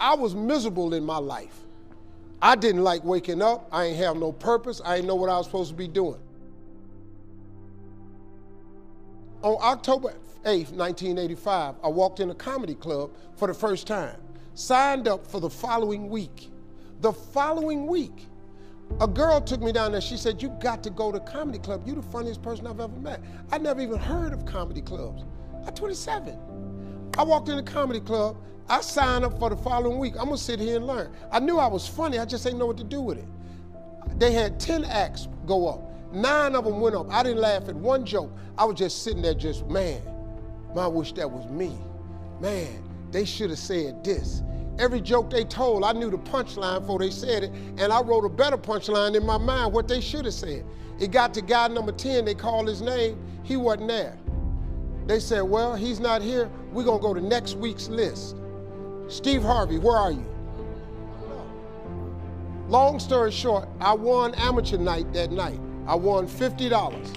I was miserable in my life. I didn't like waking up. I ain't have no purpose. I ain't know what I was supposed to be doing. On October 8th, 1985, I walked in a comedy club for the first time. Signed up for the following week. The following week, a girl took me down there. She said, you got to go to comedy club. You the funniest person I've ever met. I never even heard of comedy clubs. I'm 27. I walked in the comedy club. I signed up for the following week. I'm gonna sit here and learn. I knew I was funny. I just didn't know what to do with it. They had 10 acts go up. 9 of them went up. I didn't laugh at one joke. I was just sitting there just, man, I wish that was me. Man, they should have said this. Every joke they told, I knew the punchline before they said it, and I wrote a better punchline in my mind, what they should have said. It got to guy number 10, they called his name, he wasn't there. They said, well, he's not here, we're gonna go to next week's list. Steve Harvey, where are you? Long story short, I won amateur night that night. I won $50.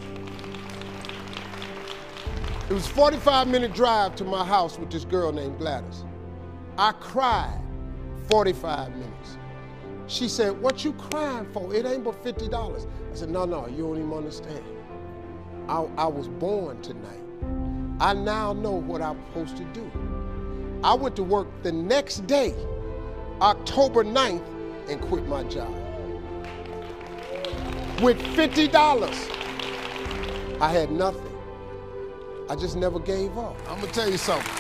It was a 45-minute drive to my house with this girl named Gladys. I cried 45 minutes. She said, what you crying for? It ain't but $50. I said, no, you don't even understand. I was born tonight. I now know what I'm supposed to do. I went to work the next day, October 9th, and quit my job. With $50, I had nothing. I just never gave up. I'm gonna tell you something.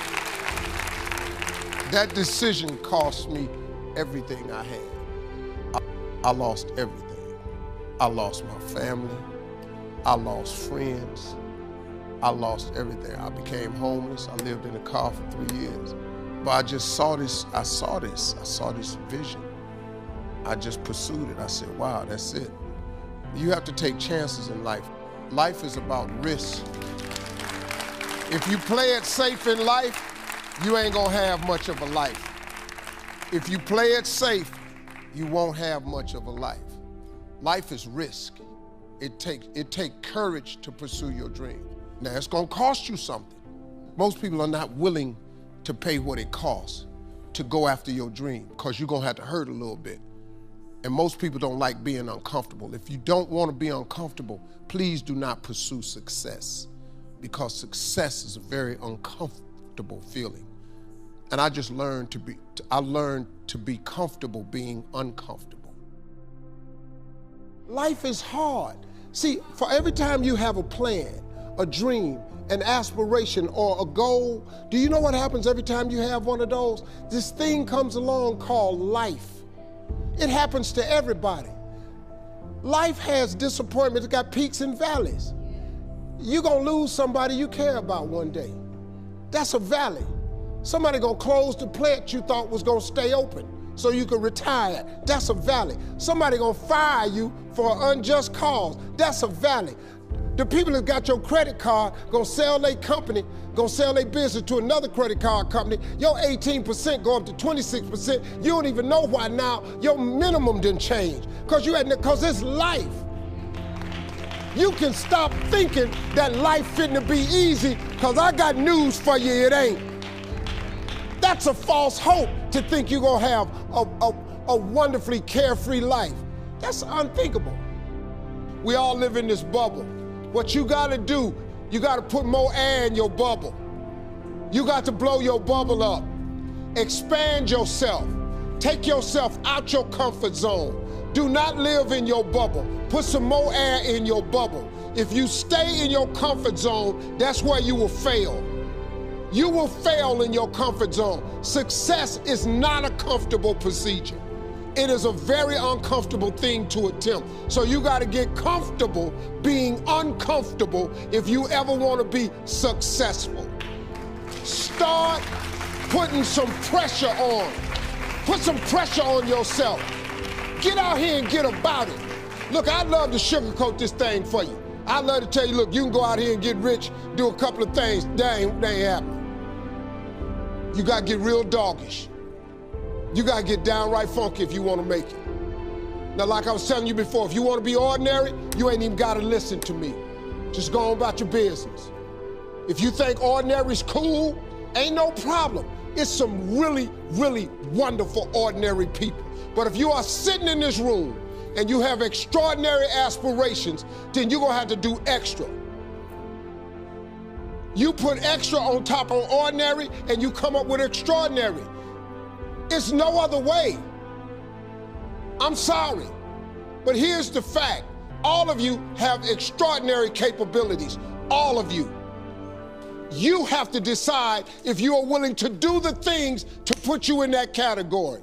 That decision cost me everything I had. I lost everything. I lost my family. I lost friends. I lost everything. I became homeless. I lived in a car for 3 years. But I just saw this, I saw this vision. I just pursued it. I said, wow, that's it. You have to take chances in life. Life is about risk. If you play it safe in life, you ain't gonna have much of a life. If you play it safe, you won't have much of a life. Life is risk. It takes courage to pursue your dream. Now, it's gonna cost you something. Most people are not willing to pay what it costs to go after your dream, because you're gonna have to hurt a little bit. And most people don't like being uncomfortable. If you don't wanna be uncomfortable, please do not pursue success, because success is a very uncomfortable feeling. And I just learned to be comfortable being uncomfortable. Life is hard. See, for every time you have a plan, a dream, an aspiration, or a goal, do you know what happens every time you have one of those? This thing comes along called life. It happens to everybody. Life has disappointments, it got peaks and valleys. You're gonna lose somebody you care about one day. That's a valley. Somebody gonna close the plant you thought was gonna stay open so you could retire. That's a valley. Somebody gonna fire you for an unjust cause. That's a valley. The people that got your credit card gonna sell their company, gonna sell their business to another credit card company. Your 18% go up to 26%. You don't even know why now your minimum didn't change. Cause it's life. You can stop thinking that life fitting to be easy, cause I got news for you, it ain't. That's a false hope to think you're gonna have a wonderfully carefree life. That's unthinkable. We all live in this bubble. What you gotta do, you gotta put more air in your bubble. You got to blow your bubble up. Expand yourself. Take yourself out your comfort zone. Do not live in your bubble. Put some more air in your bubble. If you stay in your comfort zone, that's where you will fail. You will fail in your comfort zone. Success is not a comfortable procedure. It is a very uncomfortable thing to attempt. So you gotta get comfortable being uncomfortable if you ever wanna be successful. Start putting some pressure on. Put some pressure on yourself. Get out here and get about it. Look, I'd love to sugarcoat this thing for you. I'd love to tell you, look, you can go out here and get rich, do a couple of things. That ain't happening. You gotta get real doggish. You gotta get downright funky if you wanna make it. Now, like I was telling you before, if you wanna be ordinary, you ain't even gotta listen to me. Just go on about your business. If you think ordinary's cool, ain't no problem. It's some really, really wonderful, ordinary people. But if you are sitting in this room and you have extraordinary aspirations, then you're gonna have to do extra. You put extra on top of ordinary and you come up with extraordinary. It's no other way. I'm sorry, but here's the fact. All of you have extraordinary capabilities, all of you. You have to decide if you are willing to do the things to put you in that category.